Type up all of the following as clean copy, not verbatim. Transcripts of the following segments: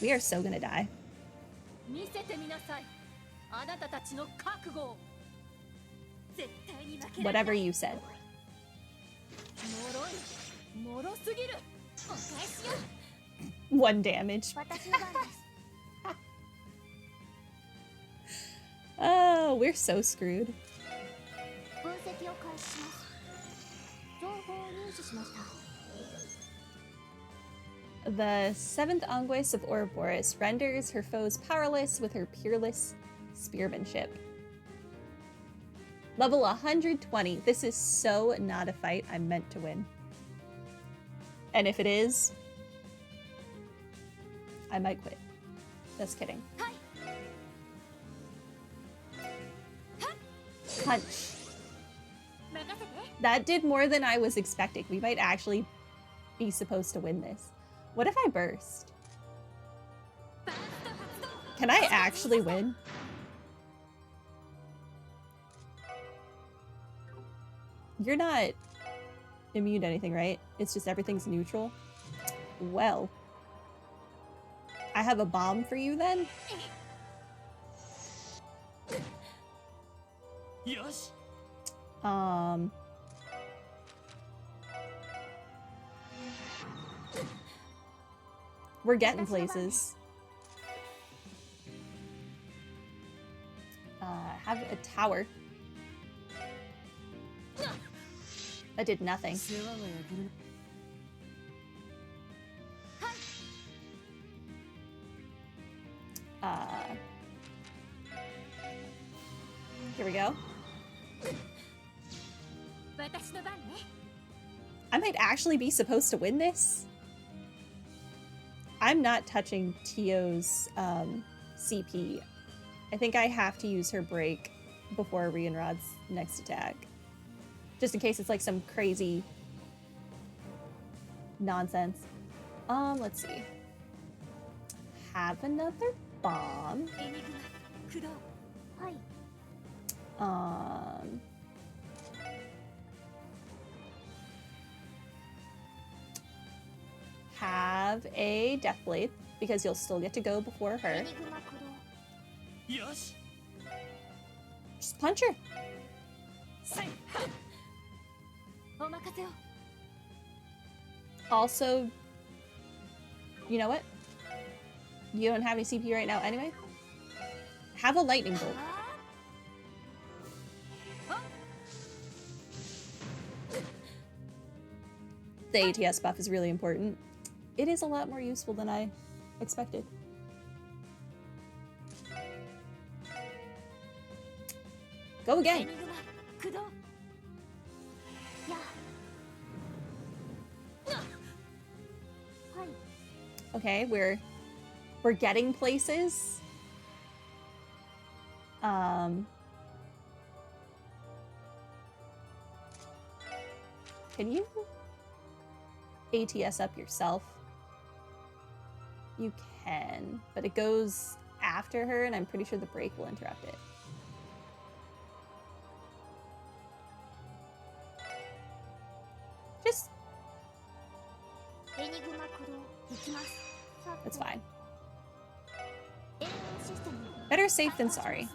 We are so gonna die. Whatever you said. One damage. Oh, we're so screwed. The 7th Envoys of Ouroboros renders her foes powerless with her peerless spearmanship. Level 120. This is so not a fight I'm meant to win. And if it is, I might quit. Just kidding. Punch. That did more than I was expecting. We might actually be supposed to win this. What if I burst? Can I actually win? You're not immune to anything, right? It's just everything's neutral. Well, I have a bomb for you then. Yes. We're getting places. Have a tower. That did nothing. Here we go. I might actually be supposed to win this. I'm not touching Tio's CP. I think I have to use her break before Rienrod's next attack. Just in case it's like some crazy nonsense. Let's see. Have another bomb. Have a Deathblade, because you'll still get to go before her. Yes. Just punch her. Also, you know what? You don't have any CP right now anyway. Have a lightning bolt. The ATS buff is really important. It is a lot more useful than I expected. Go again. Okay, we're getting places. Can you ATS up yourself? You can, but it goes after her, and I'm pretty sure the break will interrupt it. Just... That's fine. Better safe than sorry.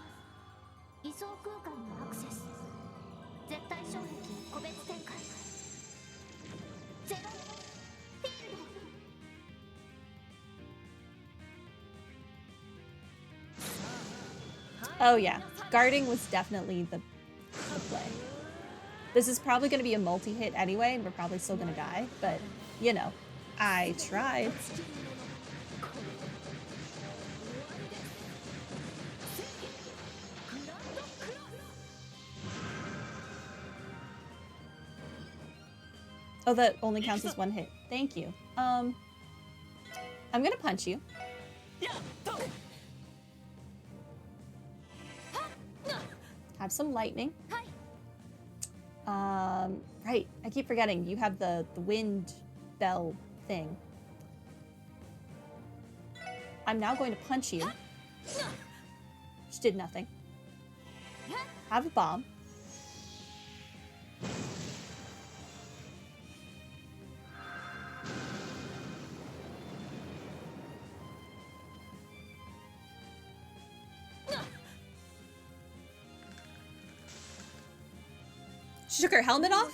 Oh yeah, guarding was definitely the play. This is probably going to be a multi-hit anyway, and we're probably still going to die, but, you know, I tried. Oh, that only counts as one hit. Thank you. I'm going to punch you. Have some lightning. Right, I keep forgetting. You have the wind bell thing. I'm now going to punch you. Which did nothing. Have a bomb. She took her helmet off?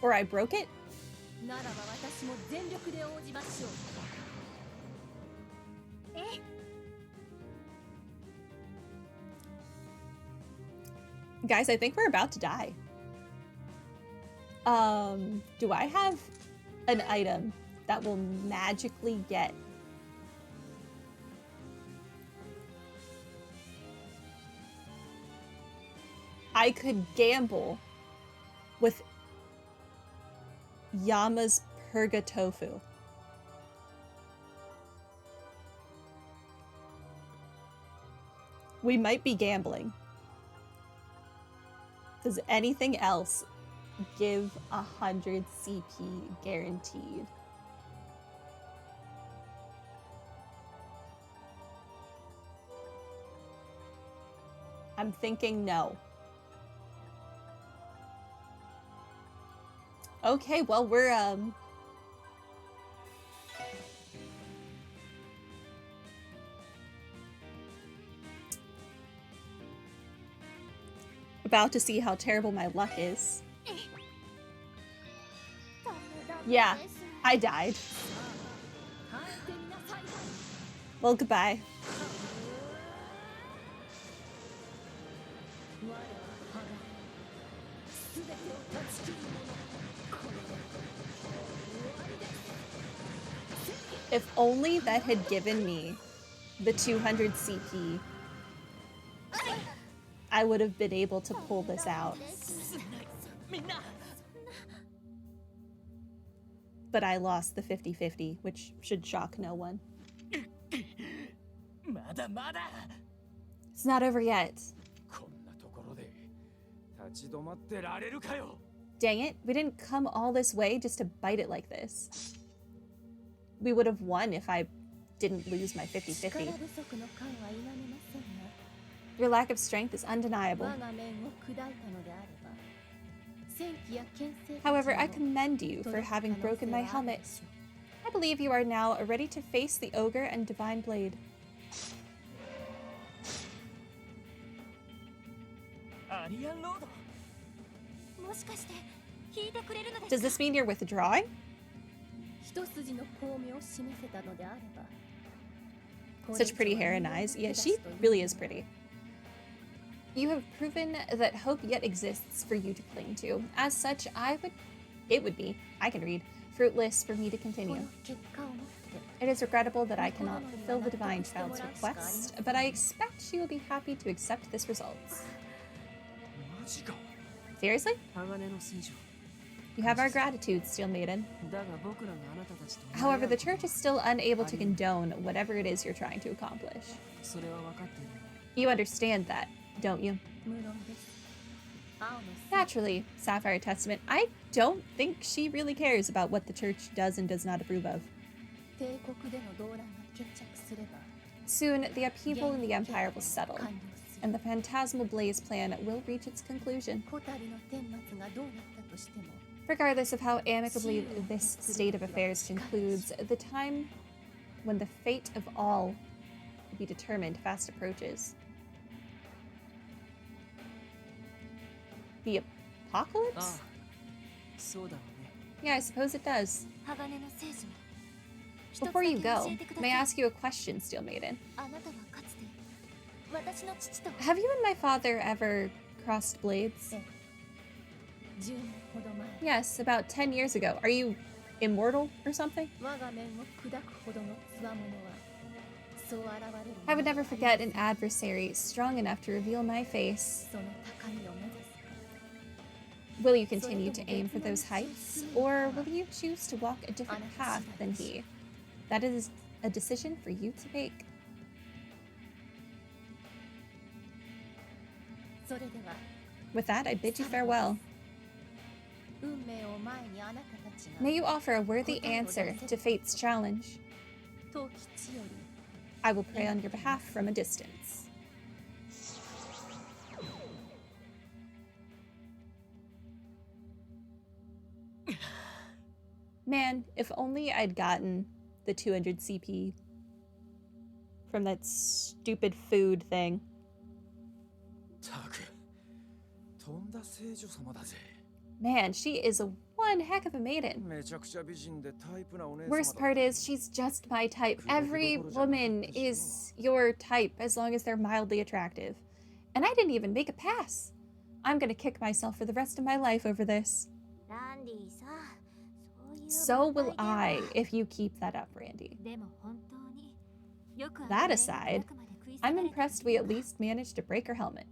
Or I broke it? Guys, I think we're about to die. Do I have an item that will magically get I could gamble with Yama's Purga Tofu. We might be gambling. Does anything else give 100 CP guaranteed? I'm thinking no. Okay, well, we're, about to see how terrible my luck is. Yeah, I died. Well, goodbye. If only that had given me the 200 CP, I would have been able to pull this out. But I lost the 50-50, which should shock no one. It's not over yet. Dang it, we didn't come all this way just to bite it like this. We would have won if I didn't lose my 50-50. Your lack of strength is undeniable. However, I commend you for having broken my helmet. I believe you are now ready to face the ogre and divine blade. Does this mean you're withdrawing? Such pretty hair and eyes. Yeah, she really is pretty. You have proven that hope yet exists for you to cling to. As such, it would be, I can read, fruitless for me to continue. It is regrettable that I cannot fulfill the Divine Child's request, but I expect she will be happy to accept this result. Seriously? You have our gratitude, Steel Maiden. However, the church is still unable to condone whatever it is you're trying to accomplish. You understand that, don't you? Naturally, Sapphire Testament, I don't think she really cares about what the church does and does not approve of. Soon, the upheaval in the Empire will settle, and the Phantasmal Blaze plan will reach its conclusion. Regardless of how amicably this state of affairs concludes, the time when the fate of all will be determined fast approaches. The apocalypse? Yeah, I suppose it does. Before you go, may I ask you a question, Steel Maiden? Have you and my father ever crossed blades? Yes, about 10 years ago. Are you immortal or something? I would never forget an adversary strong enough to reveal my face. Will you continue to aim for those heights, or will you choose to walk a different path than he? That is a decision for you to make. With that, I bid you farewell. May you offer a worthy answer to fate's challenge. I will pray on your behalf from a distance. Man, if only I'd gotten the 200 CP from that stupid food thing. Man, she is one heck of a maiden. Worst part is, she's just my type. Every woman is your type as long as they're mildly attractive. And I didn't even make a pass. I'm gonna kick myself for the rest of my life over this. So will I if you keep that up, Randy. That aside, I'm impressed we at least managed to break her helmet.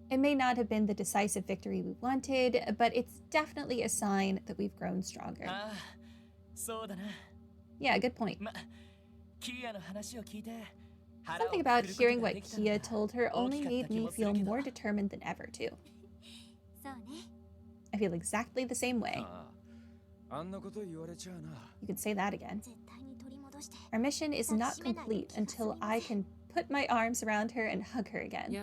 It may not have been the decisive victory we wanted, but it's definitely a sign that we've grown stronger. Yeah, good point. Something about hearing what Kia told her only made me feel more determined than ever, too. I feel exactly the same way. You can say that again. Our mission is not complete until I can put my arms around her and hug her again.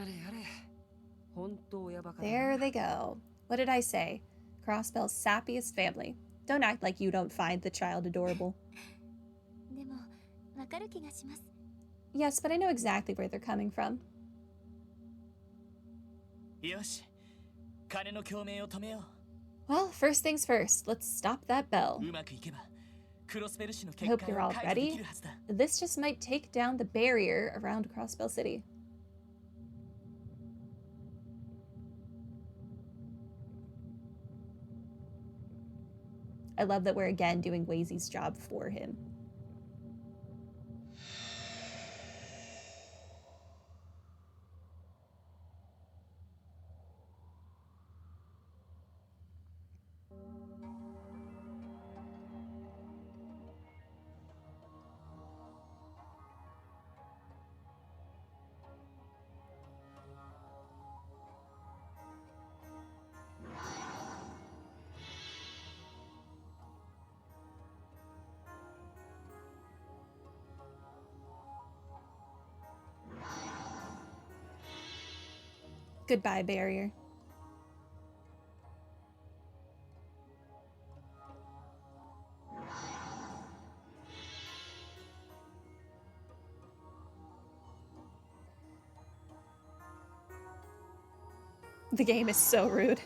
There they go. What did I say? Crossbell's sappiest family. Don't act like you don't find the child adorable. Yes, but I know exactly where they're coming from. Well, first things first, let's stop that bell. I hope you're all ready. This just might take down the barrier around Crossbell City. I love that we're again doing Wazy's job for him. Goodbye, barrier. The game is so rude.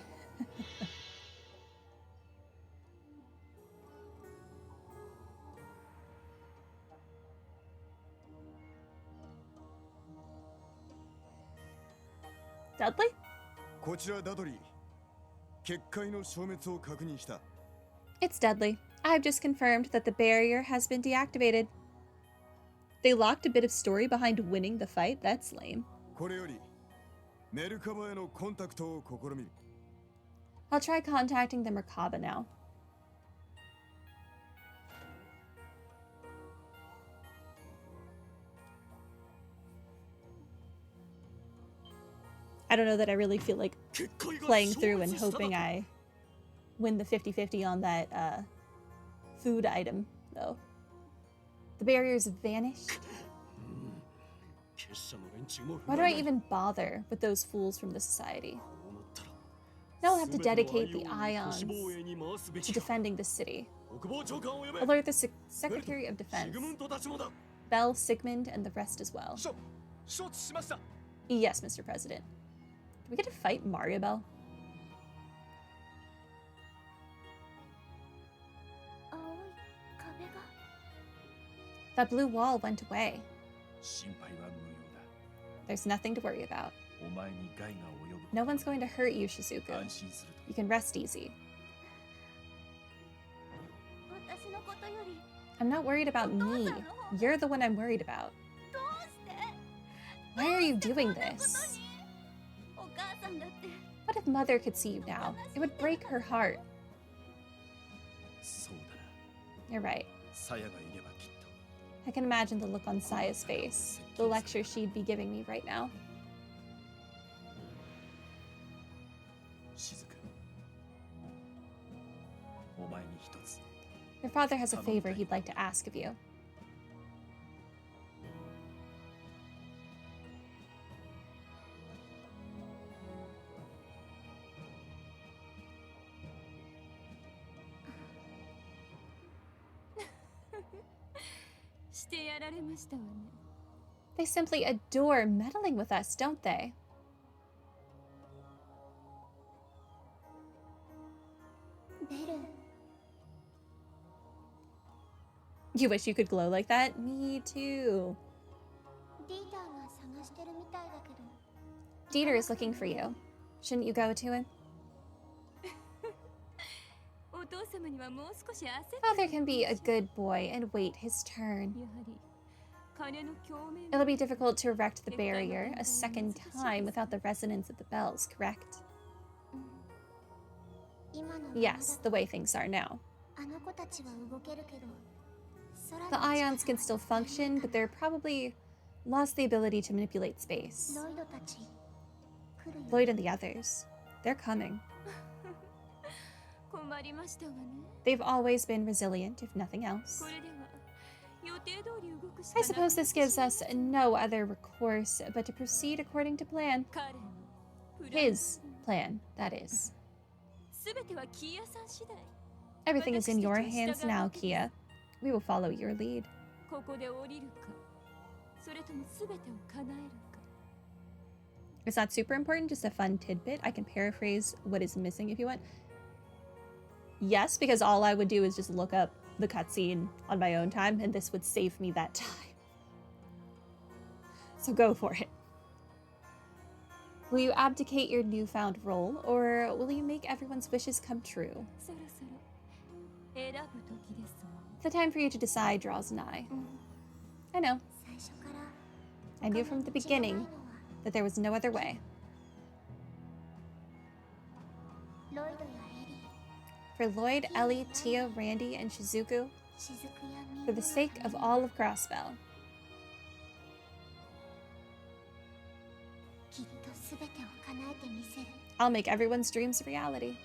Dudley? It's Dudley. I've just confirmed that the barrier has been deactivated. They locked a bit of story behind winning the fight? That's lame. I'll try contacting the Merkaba now. I don't know that I really feel like playing through and hoping I win the 50-50 on that food item, though. The barrier's vanished. Why do I even bother with those fools from the society? Now I'll have to dedicate the ions to defending the city. Alert the Secretary of Defense, Bell, Sigmund, and the rest as well. Yes, Mr. President. Do we get to fight Mario Bell? That blue wall went away. There's nothing to worry about. No one's going to hurt you, Shizuku. You can rest easy. I'm not worried about me. You're the one I'm worried about. Why are you doing this? What if Mother could see you now? It would break her heart. You're right. I can imagine the look on Saya's face, the lecture she'd be giving me right now. Your father has a favor he'd like to ask of you. They simply adore meddling with us, don't they? You wish you could glow like that? Me too. Dieter is looking for you. Shouldn't you go to him? Father can be a good boy and wait his turn. It'll be difficult to erect the barrier a second time without the resonance of the bells, correct? Yes, the way things are now. The ions can still function, but they're probably lost the ability to manipulate space. Lloyd and the others, they're coming. They've always been resilient, if nothing else. I suppose this gives us no other recourse but to proceed according to plan. His plan, that is. Everything is in your hands now, Kia. We will follow your lead. It's not super important, just a fun tidbit. I can paraphrase what is missing if you want. Yes, because all I would do is just look up the cutscene on my own time, and this would save me that time. So go for it. Will you abdicate your newfound role, or will you make everyone's wishes come true? The time for you to decide draws nigh. I know. I knew from the beginning that there was no other way. For Lloyd, Ellie, Tia, Randy, and Shizuku, for the sake of all of Crossbell. I'll make everyone's dreams a reality.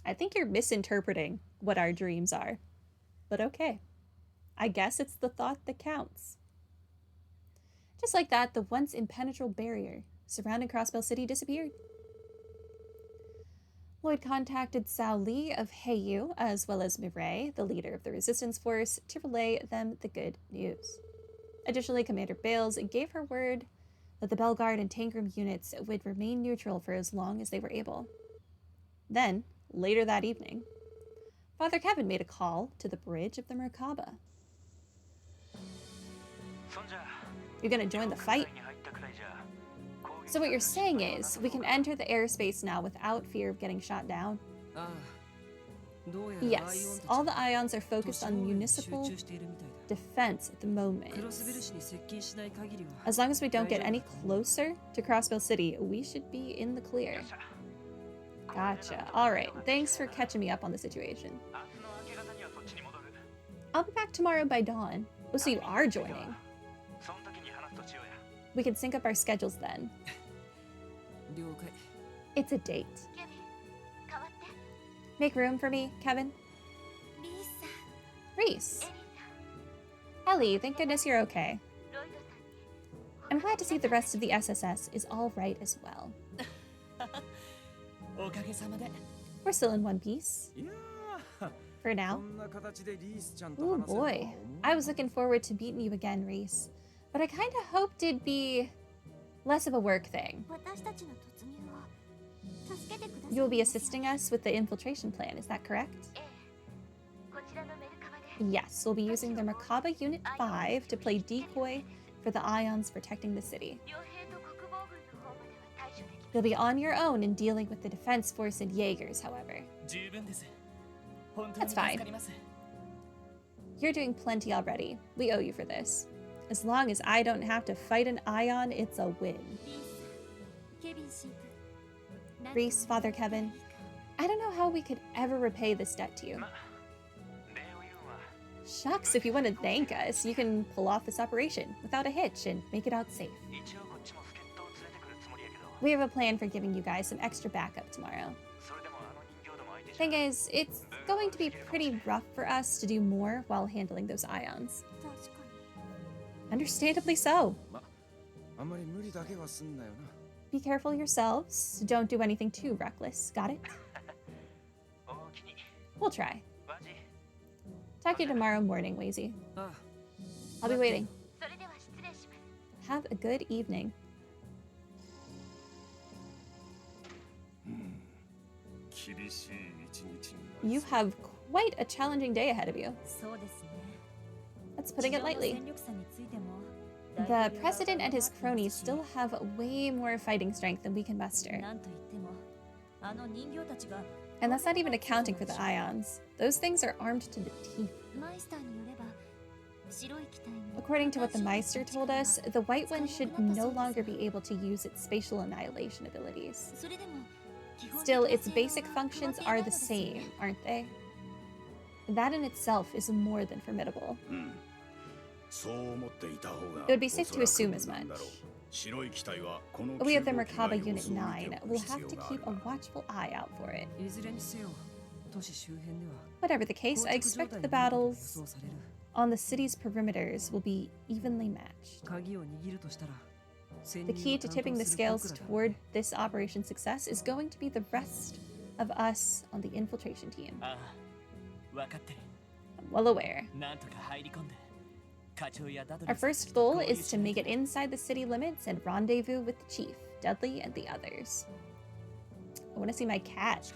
I think you're misinterpreting what our dreams are. But okay. I guess it's the thought that counts. Just like that, the once impenetrable barrier surrounding Crossbell City disappeared. Lloyd contacted Sao Li of Heiyu, as well as Mireille, the leader of the resistance force, to relay them the good news. Additionally, Commander Bales gave her word that the Bellegarde and Tangram units would remain neutral for as long as they were able. Then, later that evening, Father Kevin made a call to the bridge of the Merkaba. You're gonna join the fight? So what you're saying is, we can enter the airspace now without fear of getting shot down? Yes, all the ions are focused on municipal defense at the moment. As long as we don't get any closer to Crossbell City, we should be in the clear. Gotcha. Alright, thanks for catching me up on the situation. I'll be back tomorrow by dawn. Oh, so you are joining. We can sync up our schedules then. It's a date. Make room for me, Kevin. Reese. Ellie, thank goodness you're okay. I'm glad to see the rest of the SSS is all right as well. We're still in one piece. For now. Oh boy. I was looking forward to meeting you again, Reese. But I kind of hoped it'd be less of a work thing. You'll be assisting us with the infiltration plan, is that correct? Yes, we'll be using the Merkaba Unit 5 to play decoy for the ions protecting the city. You'll be on your own in dealing with the defense force and Jaegers, however. That's fine. You're doing plenty already. We owe you for this. As long as I don't have to fight an ion, it's a win. Reese, Father Kevin, I don't know how we could ever repay this debt to you. Shucks, if you want to thank us, you can pull off this operation without a hitch and make it out safe. We have a plan for giving you guys some extra backup tomorrow. Thing is, it's going to be pretty rough for us to do more while handling those ions. Understandably so. Be careful yourselves. Don't do anything too reckless. Got it? We'll try. Talk to you tomorrow morning, Wazy. I'll be waiting. Have a good evening. You have quite a challenging day ahead of you. That's putting it lightly. The president and his cronies still have way more fighting strength than we can muster. And that's not even accounting for the ions. Those things are armed to the teeth. According to what the Meister told us, the White One should no longer be able to use its spatial annihilation abilities. Still, its basic functions are the same, aren't they? That in itself is more than formidable. It would be safe to assume as much. We of the Merkaba Unit 9 will have to keep a watchful eye out for it. Whatever the case, I expect the battles on the city's perimeters will be evenly matched. The key to tipping the scales toward this operation's success is going to be the rest of us on the infiltration team. I'm well aware. Our first goal is to make it inside the city limits and rendezvous with the chief, Dudley, and the others. I want to see my cat.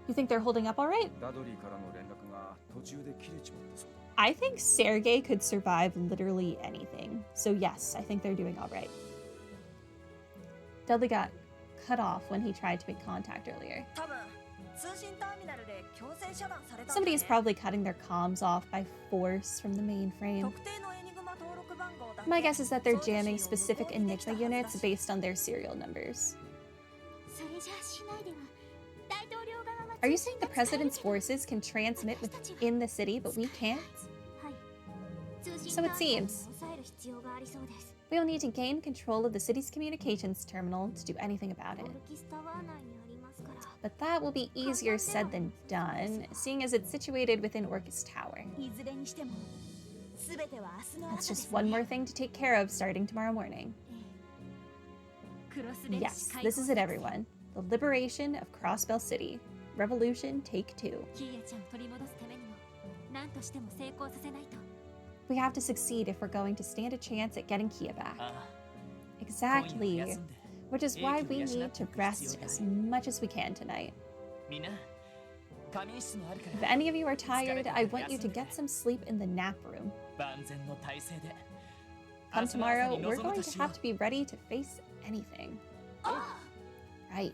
You think they're holding up all right? I think Sergei could survive literally anything. So yes, I think they're doing all right. Dudley got cut off when he tried to make contact earlier. Somebody is probably cutting their comms off by force from the mainframe. My guess is that they're jamming specific Enigma units based on their serial numbers. Are you saying the president's forces can transmit within the city, but we can't? So it seems. We will need to gain control of the city's communications terminal to do anything about it. But that will be easier said than done, seeing as it's situated within Orcus Tower. That's just one more thing to take care of starting tomorrow morning. Yes, this is it, everyone. The liberation of Crossbell City. Revolution Take 2. We have to succeed if we're going to stand a chance at getting Kia back. Exactly. Which is why we need to rest as much as we can tonight. If any of you are tired, I want you to get some sleep in the nap room. Come tomorrow, we're going to have to be ready to face anything. Right.